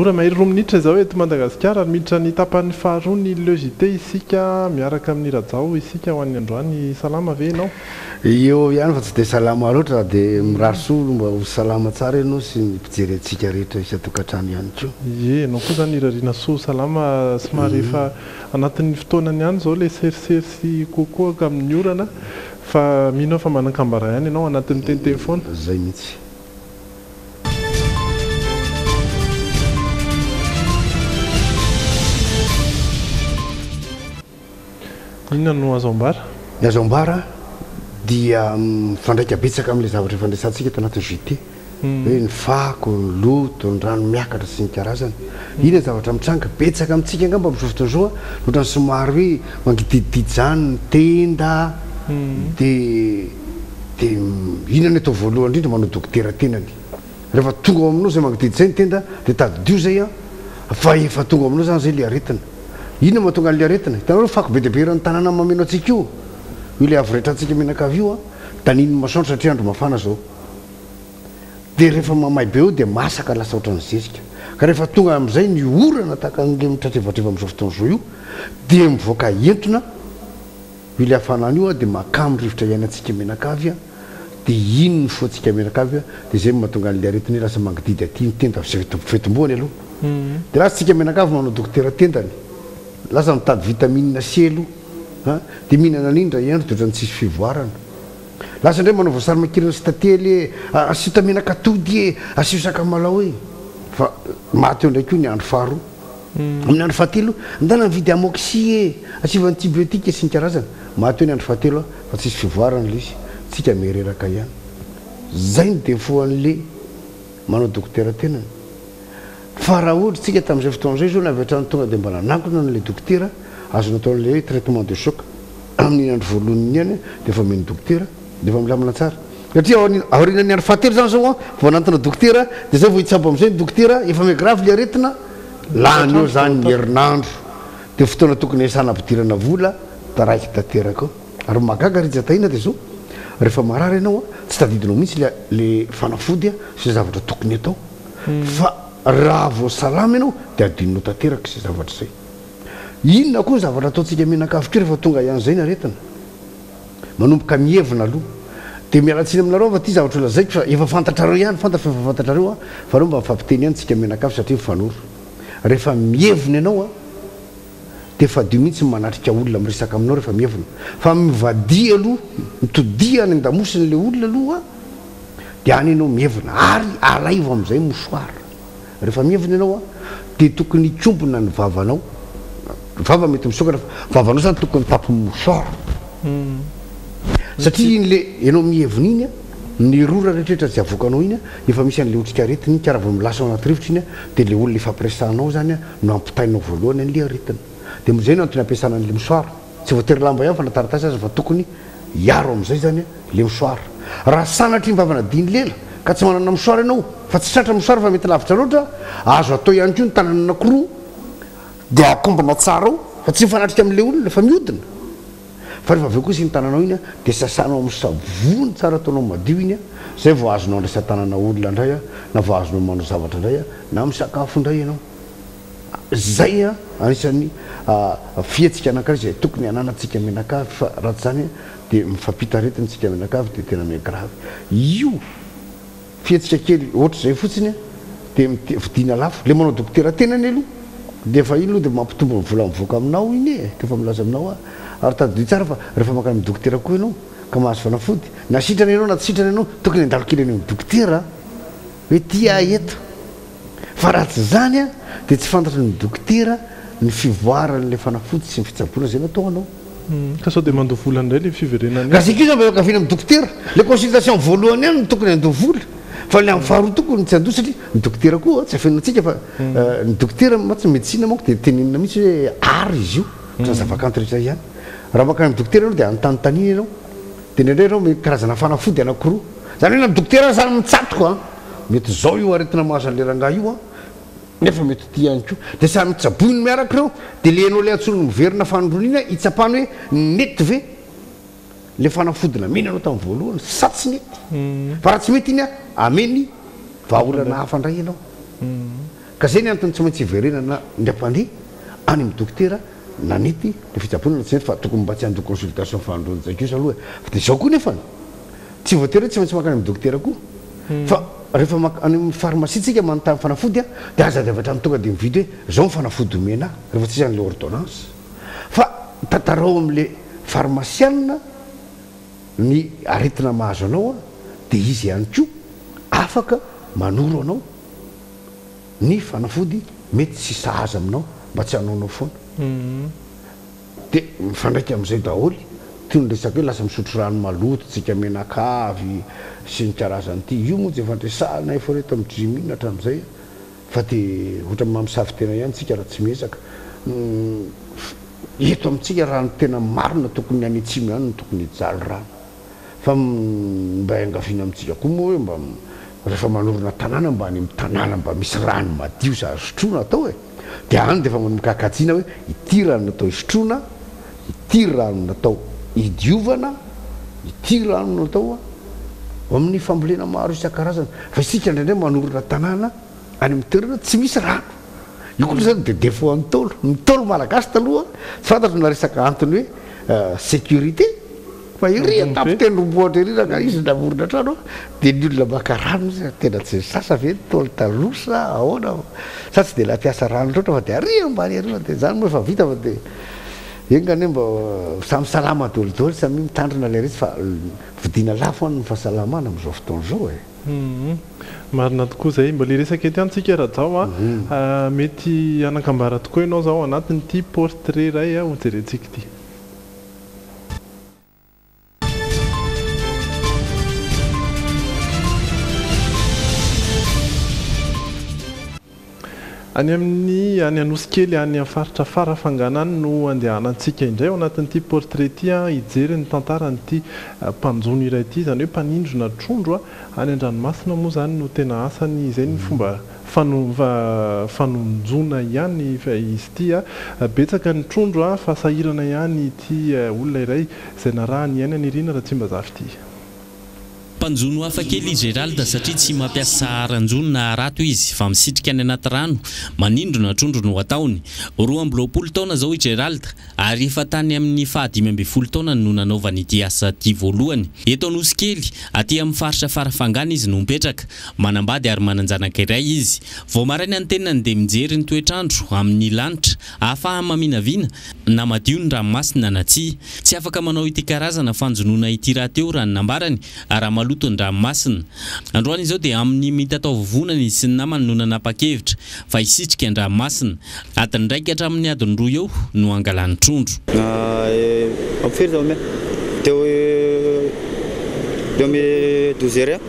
ora mahery roa minitra izao eto Madagasikara miditra ny tapan'ny faharoa ny logité isika miaraka amin'ny rajao isika ho an'ny androany salama ve ianao io ihany fa tsy dia salama loatra dia mirarosoa mba ho salama tsara ianao sy ny mpijery antsika rehetra isa-tokantrano ihany koa enao koa zany irariana soa salama somary efa anatin'ny fotoanany ihany izao le serisery sy kokoa ka amin'ny orana fa mino fa manan-kambara ihany ianao anatin'ny tenteny foana zay mihitsy inona no azo ambara ny azo ambara dia fandraika betsaka amin'ilay zavatra fandraisantsika eto anatin'ny JT hoe ny fako ny loto ny rano miakatra sy ny karazany iny ny zavatra mitranga betsaka amintsika angamba amin'izao fotoan'izao ohatrany somary hoe mangidididy zany ny tenda dia inona atao voalohany indrindra manao dokotera tenany rehefa tonga ao aminao zay mangididy zay ny tenda dia tadidio zay fa efa tonga aminao zany zay le aretina inona mahatonga an'le aretina hitanao fako be dia be rany tanàna mameno antsika io io le avy rehetra antsika menakavy io taniny masoandro satria andro mafana zao dia rehefa mamay be eo dia masaka lasa ohatrany zezika ka rehefa tonga amin'izay ny orana tahaka an'le mitratrevatreva amin'izao fotoan'izao io dia mivoaka entona io le hafanana io dia makamy rivotra iainantsika menakavy dia iny ny foantsika menakavy dia zay mahatonga an'le aretina lasa mangididy aty ny tenda fetomboany aloha dia lasa tsika menakavy manao dokotera tendany lasa mitady vitamine C aloha dia mihinana n'indra ihany dia ohatrany tsisy fivoarana lasa indray manao voasary-makirana sy tately asio tamenakatody e asio sakamalao e fa maty eo ndraiky io ny andro faharoa amin'ny andro fahatelo ndana mividy amoxy e asiva antibiotika sy ny karazana maty eo ny andro fahatelo fa tsisy fivoarana le izy tsika mihereraka ihany zay ny defoan'le manao dokotera tenany fa raha ohatra tsika tamin'izay fotoan'izay zao na avy hatrany tonga dia mba nanakona n'le dokotera azo nataon'le hoe traitement de choc amin'ny andro voalohany ihany dia efa meno dokotera dia efa milamina tsara satria aorinany andro fahatelo zany zao vao anatona dokotera dia zay vao hitsabo amin'izay ny dokotera efa migrave le aretina lany eo zany ny herinandro dia fotoana tokony hiasana ampidirana vola da raiky tanteraka ary magaga rijatahina dia zao rehefa marary ianao tsy tadidinao mihitsy le fanafody sy zavatra tokony atao fa raha vao salama ianao dia adinonao tanteraka sy zavatra zay inona koa ny zavatra ataontsika menakavy keo rehefa tonga ihan'izay ny aretina manomboka mievina aloha dia mialatsiny aminareo fa ty zavatra olazaiko fa efa fantatrareo ihany fantatra fa fantatrareo fa reo mba mifampiteny ihany tsika menakavy satria mifanoro rehefa mievina ianao dia efa dio mihitsy manatrika olona miresaka aminao rehefa mievina fa mivadia aloha mitodia any andamosiny le olona aloha dia any ianao mievina ary alaivo amin'izay mosoara rehefa mievina ianao dia tokony hikombona ny vavanao vava mety misokatra vavanao zany tokony tapo mosoara satria iny le ianao mievina iny ny rora rehetrrehetra tsy avoakanao iny efa misy an'le otrika aretina iny karaha vao milasa ao anaty rivotra iny dia le olona efa ampiresanao zany no ampitainao voalohany an'le aretina dia mizay no antony ampiasana an'le mosoara tsy voatery lamba ihany fa nataratasy azy fa tokony hiaro amin'izay zany le mosoara raha sanatry ny vavana diny lela ka tsy manana mosoara ianao fa tsy tratra mosoara fa mety lavitra loatra azo atao ihany koa ny tanana anankiroa dia akombana tsara ao fa tsy mifanatrika amin'le olona fa miodina fa rehefa aveo koa sy ny tananao iny dia sasanao amin'ny savony tsara ataonao madio iny zay vao azonao andraisa tanana olona indray na vao azonao manao zavatra indray na misakafo indray ianao zay anisan'ny fiatsika anakiray zay tokony ananatsika menakavy fa raha tsy zany dia mifampita aretintsika menakavy dia tena migrave io fiatsika kely ohatra zay fotsiny dia vidina lafo le manao dokotera tenany aloha dia efa iny aloha dia mampitombo ny vola mivoaka aminao iny efa milaza aminao ary tadio tsara fa rehefa makany amin'ny dokotera koa ianao ka mahazo fanafody na sitrana ianao na tsy sitrana ianao tokony andalo kely any amin'ny dokotera hoe tia eto fa raha tsy zany dia tsy fantatry ny dokotera ny fivoaran'le fanafody sy ny fitsaboana zay natao anao ka sao dia mandoa vola indray le fiverenany ka zay kio zany mba kaviana amin'ny dokotera le consultation voalohany ihany no tokony andoa vola fa le amin'ny faharoa tokony tsy andoa satria ny dokotera koa tsy afenonantsika fa ny dokotera matsy médecine manko dia tenenina mihitsy hoe ary izy io ohatrany zavakanto rehetra ihany raha makany amin'ny dokotera ianao dia anontanotanina ianao dia indraindray ianao karazana fanafody anankiroa zany hoe na dokotera zany mitsatoka mety zao io aretina mahazo an'le rangahy io nefa mety ty ihany koa dia samy mitsaboiny miaraka ireo dia le anao le antsony miverina fanondrona iny hitsapany hoe nety ve le fanafodina mihinanao tamin'ny voalohany sa tsy mety fa raha tsy mety iny ameny vahaolana hafa indray ianao ka zay ny antony tsy maintsy iverenana ndram-pandeha any amin'ny dokotera nanity le fitsaponana tsy fa tokony mba tsy andro consultation fandronjakosa aloha fa dia zao koa nefany tsy voatery tsy maintsy makany amin'ny dokotera koa fa rehefa any amin'ny pharmacie tsika manontany fanafody a dia aza diavatra amin'ny tonga dia mividy hoe zao ny fanafody omena rehefa tsy izany le ordonnance fa tantarao amin'le pharmacienne ny aretina mahazo anao a dia izy ihany koa afaka manoro anao ny fanafody mety tsy sahaza aminao mba tsy hanaonao foana dia mifandraika amin'izay daholy toy ny resaka hoe lasa misotro rano maloto tsika menakavy sy ny karazany ity io moa dia fandresahana efa reto amin'ny drimina hatramin'izay fa dia ohatra mamosavy tena ihany tsika raha tsy miezaka eto amintsika raha ny tena marina tokony any atsimo ihany no tokony hijaly rano fa mba angaviana amintsika koa moa hoe mba rehefa manorona tanàna mba any amin'ny tanàna mba misy rano madio za sotroana atao e dia any dia efa mikakajiana hoe ity rano natao hisotroana ity rano natao hidiovana ity rano natao amin'ny fambolena maro isan-karazana fa isika indraindray manorona tanàna any amin'ny toerana tsy misy rano io koa zany dia défaut ny tolo malagasy taloha tsy fantatro na resaka antony hoe sécurité fa iry atapiteny rombohatra iry raha izy namorona trano dia ny olona maka rano tena tsy sasa ve tolo talosa ahoana sa tsy dia la piasa rano loatra fa dia ary ambany ary dia zany moa efa vita fa dia engany mba samy salama dolidoly samy mitandrina le rezy fa vidina lafo any ny fahasalamana amin'izao fotoana zao e marina tokoa zay mbola resaka ety antsika raha zao a mety anakambara tokoa ianao zao anatin'ity portrait ray a ho jerentsika ity any amin'ny any anosikely any amin'ny faritra farafanganany no andehanantsika indray ao anatin'ity portrait ity hijery ny tantaran'ity mpanjono iray ity zany hoe mpanindrona trondro any an-dranomasina moa zany no tena asany izay ny fomba fanonjona ihany izy ity betsaka ny trondro fa sahirana ihany ity olona iray izay narahany iainany irina raha tsy mba zavy ity mpanjono hafa kely Gérald satria tsy mampiasa aranjono na arato izy fa misitrika any anaty rano manindrona trondro no ataony 12 taona zao i Gérald ary efa tany amin'ny 15 taona no nanaovany ity asa ity voalohany eto Anosikely aty amin'ny faritra farafangana izy no mipetraka manambady ary mananjanaka iray izy vao maraina ny tenany dia mijery ny toetrandro amin'ny lanitra ahafaha maminavina na madio ny ranomasina na tsy afaka manao ity karazana fanjonona ity raha teo raha nambarany ary maloto ny ranomasina androany izao dia amin'ny mitatao vovonany sy ny namany no nanapa-kevitra fa isitrika ny ranomasina atiny ndraiky hatramin'ny adiny 2 eo no angalany trondro ampifiry zao me teo me 12 heures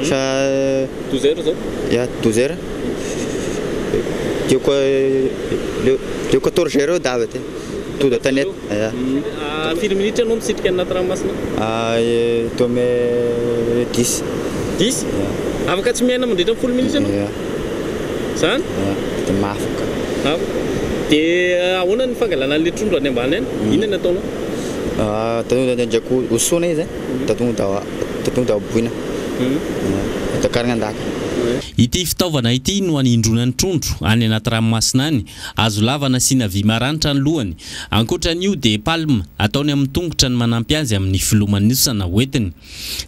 sa 12 heures zao ya 12 heures teo koa teo 14 heures davy te tudo tanety firy minitra anao misitrika anaty ranomasina teo me 10 afaka tsy miaina mandritra 10 minitra anao zany dia mafaka dia ahoana ny fangalana an'ilay trondro any ambany any inona nataonao tatonga da andraiko hosona izy tatonga da aboina takarina andaka ity fitaovana ity no anindrona ny trondro any anaty ranomasina any azo lavana sy na vy maranitra ny lohany ankoatran'io dia palme ataony amin'ny tongotra ny manampy azy amin'ny filomanosana hoentiny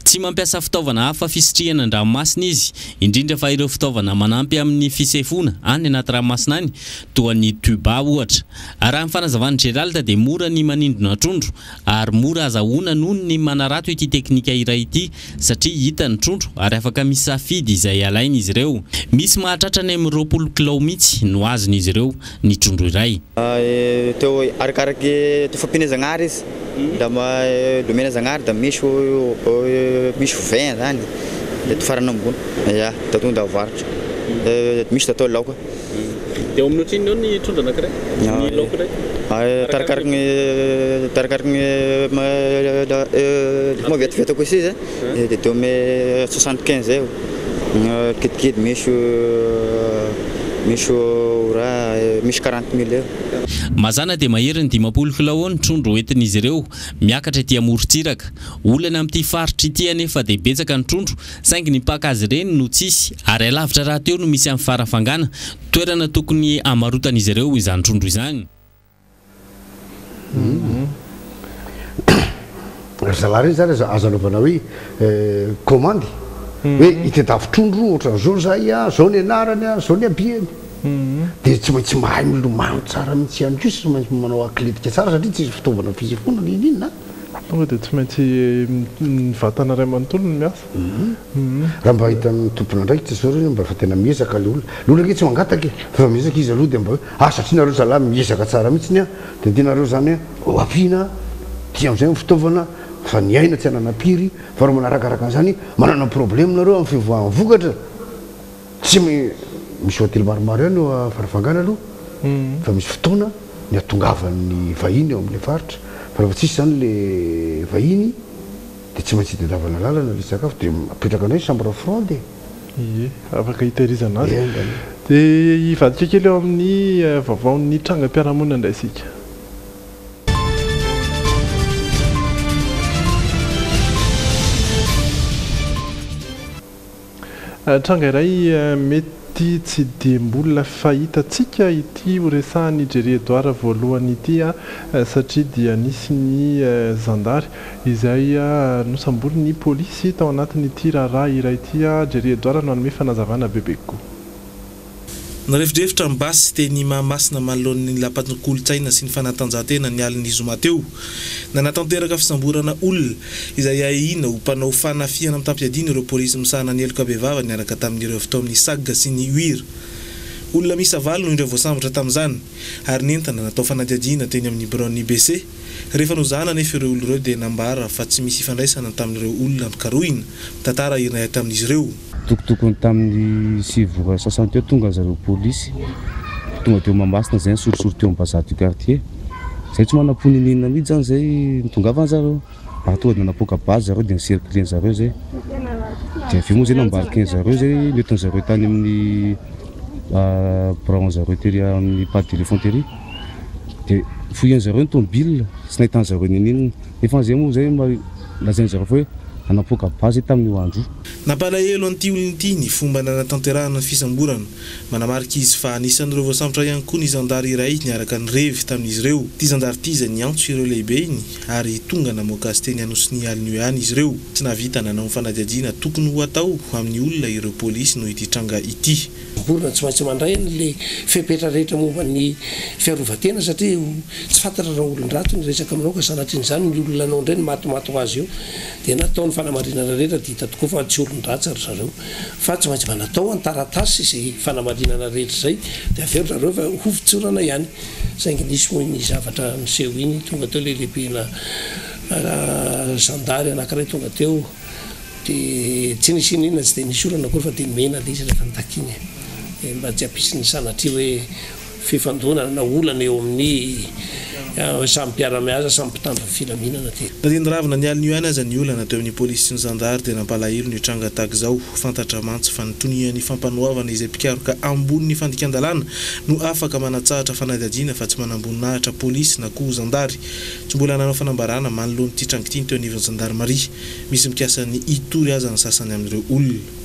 tsy mampiasa fitaovana hafa fisitrihana ny ranomasina izy indrindra fa ireo fitaovana manampy amin'ny fisefona any anaty ranomasina any toa ny tuba ohatra raha ny fanazavany Gérald dia mora ny manindrona trondro ary mora azahoana noho ny manarato ity teknika iray ity satria hita ny trondro ary afaka misafidy izay alainy izy ireo misy mahatratra ny amin'ny 20 kilao mihitsy no azony izy ireo ny trondro iray teo arakaraky fampiana zagnahary izy da domena zagnahary da misy 20 zany da tofarana ambony ya da tonga da avaritra misy atao laoka dia amin'ny ohatriny eo ny trondro anankiray ny laoka iray tarakaraky mavetivety koa izy dia teo me 75 eo kidikidy misy misy raha misy 40 000 eo. Mazana dia maherin'ny 10 kilao ny trondro entin'izy ireo miakatra ety amorontsiraka. Olana amin'ity faritra ity anefa dia betsaka ny trondro saingy ny mpaka azy ireny no tsisy ary alavitra raha teo no misy amin'ny farafangana toerana tokony amarotan'izy ireo izany trondro izany. Zalary zany azanaovana hoe komandy hoe itedavy trondro ohatran'izao zay zao ny anarany zao ny abiany dia tsy maintsy mahay milomano tsara mihitsy ihany koa sy maintsy manao akletika tsara satria tsisy fitaovana fisifona ninina tonga dia tsy maintsy vatana ray manontolo no miasa. Raha mba hitan'ny tompona ndraiky tsy zao mba fa tena miezaka le olona ke tsy mangataka fa miezaka izy aloha dia mba hoe satria nareo zalahy miezaka tsara mihitsiny dia tianareo zany hoe ampiana tia amin'izay fitaovana fa ny aina tsy ananapiry fa reo manarakaraka an'izany manana problème nareo amin'ny fivoahan'ny vokatra tsy misy hôtely maromaro ihany eo farafangana aloha fa misy fotoana ny atongavan'ny vahiny eo amin'ilay faritra fa rehefa tsisy zany le vahiny dia tsy maintsy hitadiavana lalana le sakafo dia apetraka anay chambre froide. Ie, afaka hitahirizana azy. Dia hivadika kely eo amin'ny vaovaon'ny trangam-piarahamonina indray isika. Tranga iray mety tsy dia mbola fahitatsika ity ho resahan'ny Jerry Edouard voalohany ity satria dia nisy ny zandary izay nosambory ny polisy tao anatin'ity raharaha iray ity Jerry Edouard no hanome fanazavana bebe kokoa. Narefidrefitra mbasy teny Mahamasina manoloan'ny lapan-kolontsaina sy ny fanatanjahantena ny aliny zoma teo nanatanteraka fisamborana olona izay ahina ho mpanao fanafiana amin'ny tampiadina ireo polisy misahana ny eloka behivava niaraka tamin'ireo avy tao amin'ny Saga sy ny Huir. Olona misy avalo no indreo voasambotra tamin'izany ary nentana natao fanadihadiana teny amin'ny bureau-ny IBC. Rehefa nozahana anefa ireo olona ireo dia nambara fa tsy misy ifandraisana tamin'ireo olona karohina tantara irina tamin'izy ireo. Tokotokony tamin'ny 7 teo tonga zareo polisy tonga teo Mahamasina zay sorisory teo ambazady du quartier zay tsy manam-poninina mihitsy zany zay nitongavana zareo tonga dia nanapoka base zareo dia nicerclen zareo zay dia avy moa zay nambarikain zareo zay neton zareo tany amin'ny bron zareo tery amin'ny pate de l'infanterie dia foian zareo ny tomobile sy nahitan zareo ninina nefa zay moa zay lazainy zareo fa hoe anapoka base tamin'io andro. Nampalahelo an'ity olona ity ny fomba nanatanterahana ny fisamborana manamarika izy fa anisan'ireo voasambotra ihany koa ny zandary iray niaraka ny revy tamin'izy ireo. Ty zandary ty izay niantso ireo lehibe iny ary tonga namoaka azy teny anosy aliny ihany izy ireo. Tsy navita nanao fanadihadiana tokony ho atao amin'ny olona ireo polisy no ity tranga ity. Borona tsy maintsy mandray le fepetra rehetra momba ny fiarovatena satria tsy fantatra raha olon-drato ny resaka aminao ka sanatrian'izany ny olona anao indray ny matomato azy eo dia natao ny fanamarinana rehetra dia hita tokoa fa tsy olon-dratsy ry zareo fa tsy maintsy manatao ny taratasy izay fanamarinana rehetra izay dia avy eo zareo fa hovitsorana ihany saingy nisy moa ny zavatra miseho iny tonga teo lehilehibena zandary anankiray tonga teo dia tsy nisy inona tsy dia nisy orana koa fa dia mena le izy rehefa nitakiny mba tsy ampisy ny sanatria hoe fifandonana na olana eo amin'ny samy mpiara-miasa samy mpitandro filaminana ty. Natinravina ny aliny ihany aza ny olana teo amin'ny polisy sy ny zandary dia nampalahelo ny tranga tahaka izao fantatra mantsy fa nitonian'ny fampanoavana izay mpikaroka ambony ny fandikan-dalàna no afaka manatsahatra fanadihadiana fa tsy manamboninahitra polisy na koa zandary. Tsy mbola nanao fanambarana manoloan'ity tranga ity teo anivon'ny zandary Maria misy mikasa ny itory aza ny sasany amin'ireo olona.